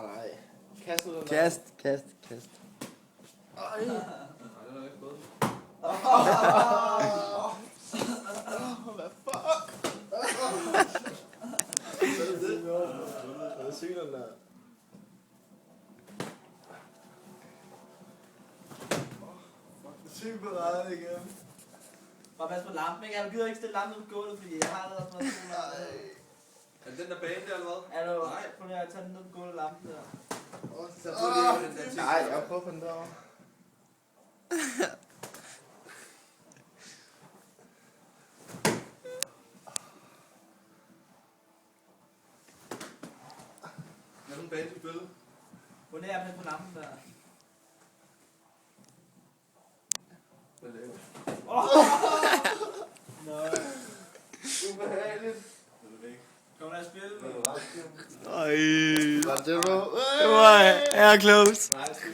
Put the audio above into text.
Nej. Kast ud af Kast. Ej. Nej, den er ikke gået. Hvad fuck? Hvad er synerne der? Syg på rejden igen. Bare pas på lampen, ikke? Jeg gider ikke stille lampen på gulvet, fordi jeg har allerede sådan noget. Er det den der bane der, eller hvad? Er du? Nej. Prøv lige at tage den ned på gulvet, lampen der. Så prøv lige den der ting. Nej, jeg prøver på den derovre. Hvad er den bane, du spiller? Prøv lige at passe på lampen der. Hvad laver du? Nå. Ubehageligt. Den er væk. Kom lad os spille. Den er lagt. Ej. Var det du? Det var close. Nej, det skal